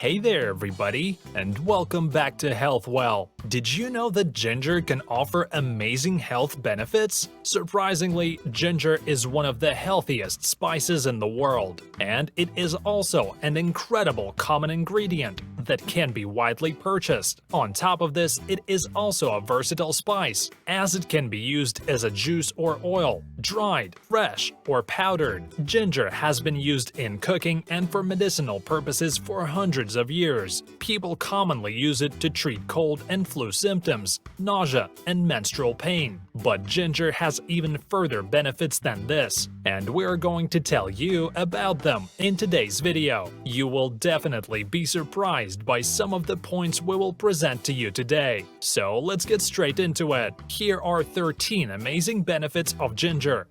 Hey there, everybody, and welcome back to Health Well. Did you know that ginger can offer amazing health benefits? Surprisingly, ginger is one of the healthiest spices in the world, and it is also an incredible common ingredient that can be widely purchased. On top of this, it is also a versatile spice, as it can be used as a juice or oil, dried, fresh, or powdered. Ginger has been used in cooking and for medicinal purposes for hundreds of years. People commonly use it to treat cold and flu symptoms, nausea, and menstrual pain. But ginger has even further benefits than this, and we're going to tell you about them in today's video. You will definitely be surprised by some of the points we will present to you today. So let's get straight into it. Here are 13 amazing benefits of ginger.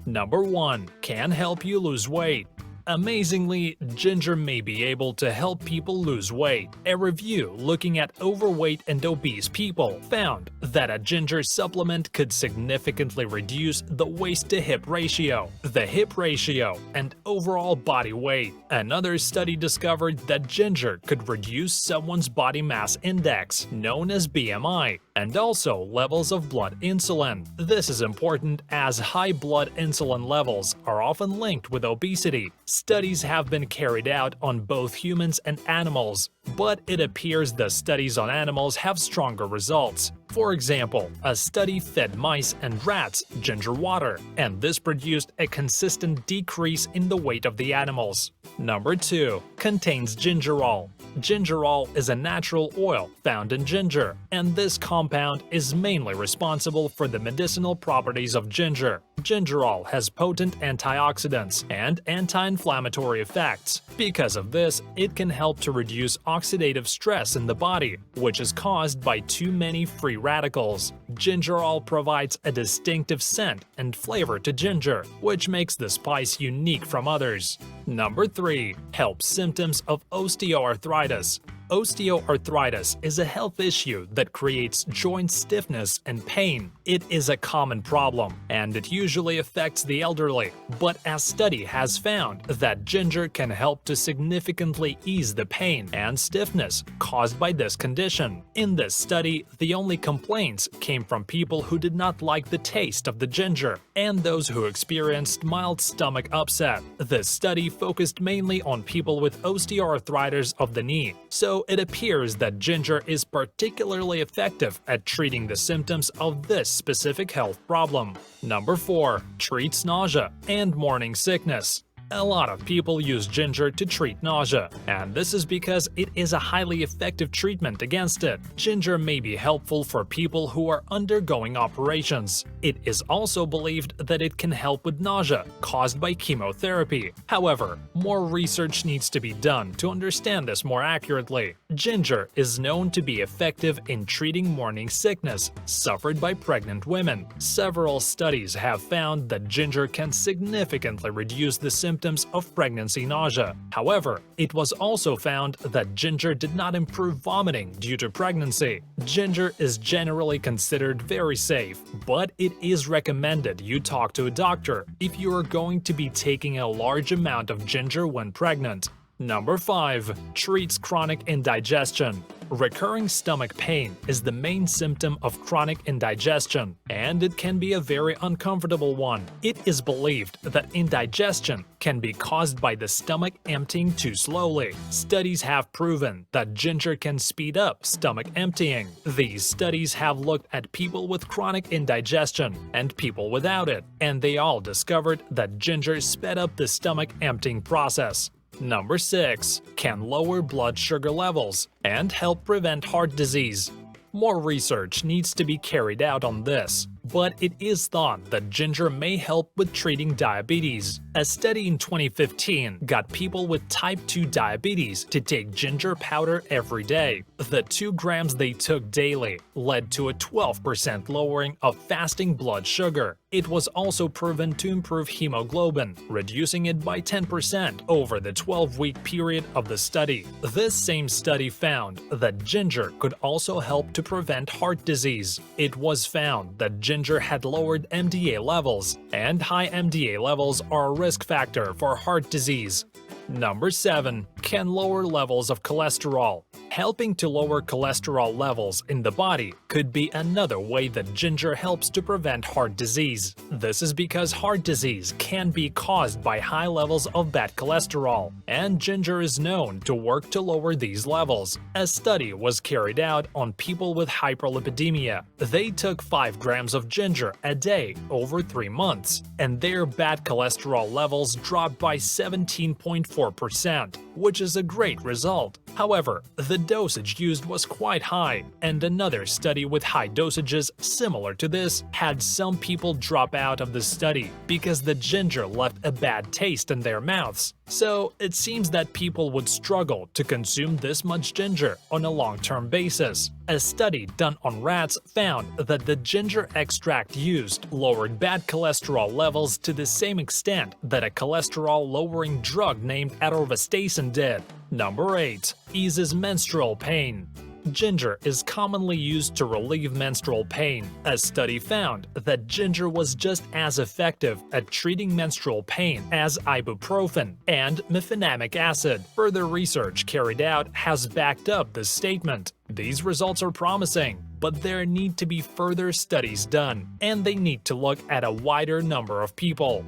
Number 1. Can help you lose weight. Amazingly, ginger may be able to help people lose weight. A review looking at overweight and obese people found that a ginger supplement could significantly reduce the waist-to-hip ratio, the hip ratio, and overall body weight. Another study discovered that ginger could reduce someone's body mass index, known as BMI, and also levels of blood insulin. This is important as high blood insulin levels are often linked with obesity. Studies have been carried out on both humans and animals, but it appears the studies on animals have stronger results. For example, a study fed mice and rats ginger water, and this produced a consistent decrease in the weight of the animals. Number 2. Contains gingerol. Gingerol is a natural oil found in ginger, and this compound is mainly responsible for the medicinal properties of ginger. Gingerol has potent antioxidants and anti-inflammatory effects. Because of this, it can help to reduce oxidative stress in the body, which is caused by too many free radicals. Gingerol provides a distinctive scent and flavor to ginger, which makes the spice unique from others. Number 3. Helps symptoms of osteoarthritis. Osteoarthritis is a health issue that creates joint stiffness and pain. It is a common problem, and it usually affects the elderly. But a study has found that ginger can help to significantly ease the pain and stiffness caused by this condition. In this study, the only complaints came from people who did not like the taste of the ginger and those who experienced mild stomach upset. This study focused mainly on people with osteoarthritis of the knee, so it appears that ginger is particularly effective at treating the symptoms of this specific health problem. Number 4. Treats nausea and morning sickness. A lot of people use ginger to treat nausea, and this is because it is a highly effective treatment against it. Ginger may be helpful for people who are undergoing operations. It is also believed that it can help with nausea caused by chemotherapy. However, more research needs to be done to understand this more accurately. Ginger is known to be effective in treating morning sickness suffered by pregnant women. Several studies have found that ginger can significantly reduce the symptoms of pregnancy nausea. However, it was also found that ginger did not improve vomiting due to pregnancy. Ginger is generally considered very safe, but it is recommended you talk to a doctor if you are going to be taking a large amount of ginger when pregnant. Number 5. Treats chronic indigestion. Recurring stomach pain is the main symptom of chronic indigestion, and it can be a very uncomfortable one. It is believed that indigestion can be caused by the stomach emptying too slowly. Studies have proven that ginger can speed up stomach emptying. These studies have looked at people with chronic indigestion and people without it, and they all discovered that ginger sped up the stomach emptying process. Number 6. Can lower blood sugar levels and help prevent heart disease. More research needs to be carried out on this, but it is thought that ginger may help with treating diabetes. A study in 2015 got people with type 2 diabetes to take ginger powder every day. The 2 grams they took daily led to a 12% lowering of fasting blood sugar. It was also proven to improve hemoglobin, reducing it by 10% over the 12-week period of the study. This same study found that ginger could also help to prevent heart disease. It was found that ginger had lowered MDA levels, and high MDA levels are a risk factor for heart disease. Number 7. Can lower levels of cholesterol. Helping to lower cholesterol levels in the body could be another way that ginger helps to prevent heart disease. This is because heart disease can be caused by high levels of bad cholesterol, and ginger is known to work to lower these levels. A study was carried out on people with hyperlipidemia. They took 5 grams of ginger a day over 3 months, and their bad cholesterol levels dropped by 17.4%, which is a great result. However, the dosage used was quite high, and another study with high dosages similar to this had some people drop out of the study because the ginger left a bad taste in their mouths. So it seems that people would struggle to consume this much ginger on a long-term basis. A study done on rats found that the ginger extract used lowered bad cholesterol levels to the same extent that a cholesterol-lowering drug named atorvastatin did. Number 8. Eases menstrual pain. Ginger is commonly used to relieve menstrual pain. A study found that ginger was just as effective at treating menstrual pain as ibuprofen and mefenamic acid. Further research carried out has backed up this statement. These results are promising, but there need to be further studies done, and they need to look at a wider number of people.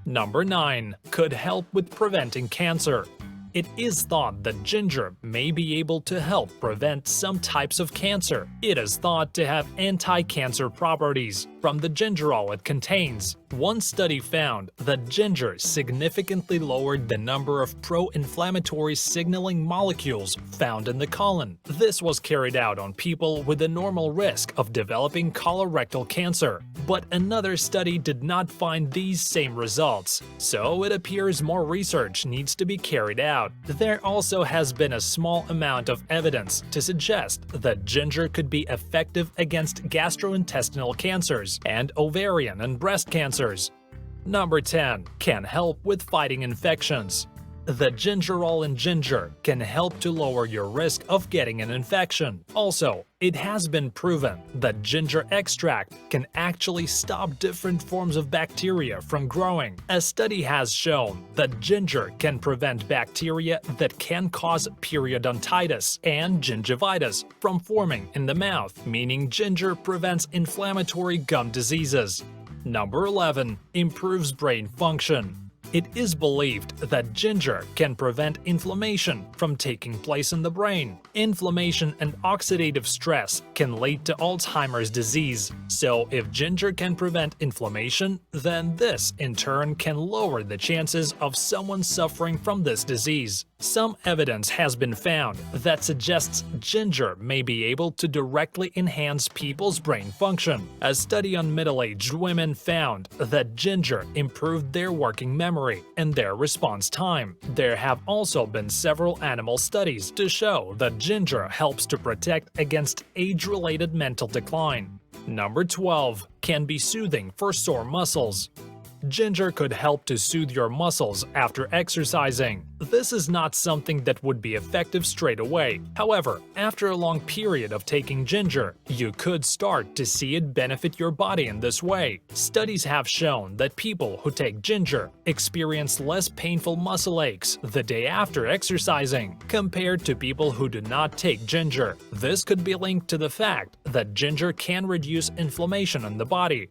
Number 9. Could help with preventing cancer. It is thought that ginger may be able to help prevent some types of cancer. It is thought to have anti-cancer properties from the gingerol it contains. One study found that ginger significantly lowered the number of pro-inflammatory signaling molecules found in the colon. This was carried out on people with a normal risk of developing colorectal cancer. But another study did not find these same results, so it appears more research needs to be carried out. There also has been a small amount of evidence to suggest that ginger could be effective against gastrointestinal cancers and ovarian and breast cancers. Number 10. Can help with fighting infections. The gingerol in ginger can help to lower your risk of getting an infection. Also, it has been proven that ginger extract can actually stop different forms of bacteria from growing. A study has shown that ginger can prevent bacteria that can cause periodontitis and gingivitis from forming in the mouth, meaning ginger prevents inflammatory gum diseases. Number 11. Improves brain function. It is believed that ginger can prevent inflammation from taking place in the brain. Inflammation and oxidative stress can lead to Alzheimer's disease, so if ginger can prevent inflammation, then this in turn can lower the chances of someone suffering from this disease. Some evidence has been found that suggests ginger may be able to directly enhance people's brain function. A study on middle-aged women found that ginger improved their working memory and their response time. There have also been several animal studies to show that ginger helps to protect against age-related mental decline. Number 12. Can be soothing for sore muscles. Ginger could help to soothe your muscles after exercising. This is not something that would be effective straight away. However, after a long period of taking ginger, you could start to see it benefit your body in this way. Studies have shown that people who take ginger experience less painful muscle aches the day after exercising compared to people who do not take ginger. This could be linked to the fact that ginger can reduce inflammation in the body.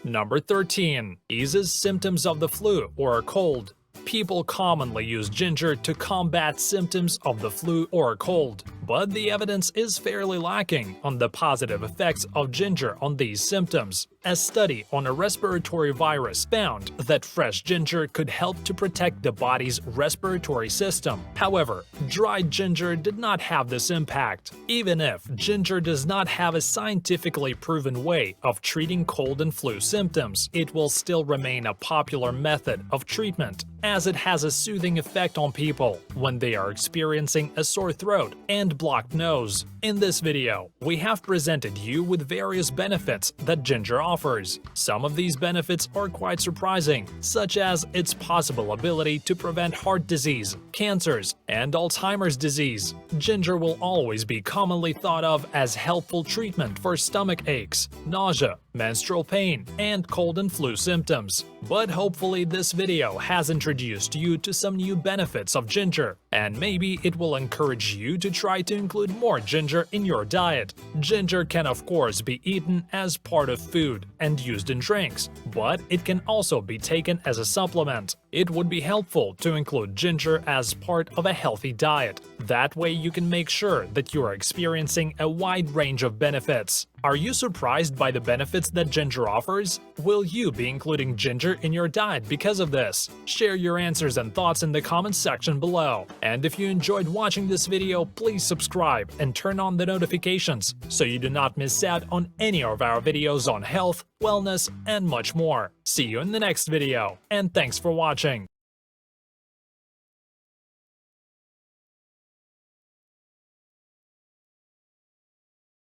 Number 13. Eases symptoms of the flu or a cold. People commonly use ginger to combat symptoms of the flu or a cold, but the evidence is fairly lacking on the positive effects of ginger on these symptoms. A study on a respiratory virus found that fresh ginger could help to protect the body's respiratory system. However, dried ginger did not have this impact. Even if ginger does not have a scientifically proven way of treating cold and flu symptoms, it will still remain a popular method of treatment, as it has a soothing effect on people when they are experiencing a sore throat and blocked nose. In this video, we have presented you with various benefits that ginger offers. Some of these benefits are quite surprising, such as its possible ability to prevent heart disease, cancers, and Alzheimer's disease. Ginger will always be commonly thought of as helpful treatment for stomach aches, nausea, menstrual pain, and cold and flu symptoms. But hopefully this video has introduced you to some new benefits of ginger, and maybe it will encourage you to try to include more ginger in your diet. Ginger can of course be eaten as part of food and used in drinks, but it can also be taken as a supplement. It would be helpful to include ginger as part of a healthy diet. That way you can make sure that you are experiencing a wide range of benefits. Are you surprised by the benefits that ginger offers? Will you be including ginger in your diet because of this? Share your answers and thoughts in the comments section below. And if you enjoyed watching this video, please subscribe and turn on the notifications so you do not miss out on any of our videos on health, wellness, and much more. See you in the next video, and thanks for watching.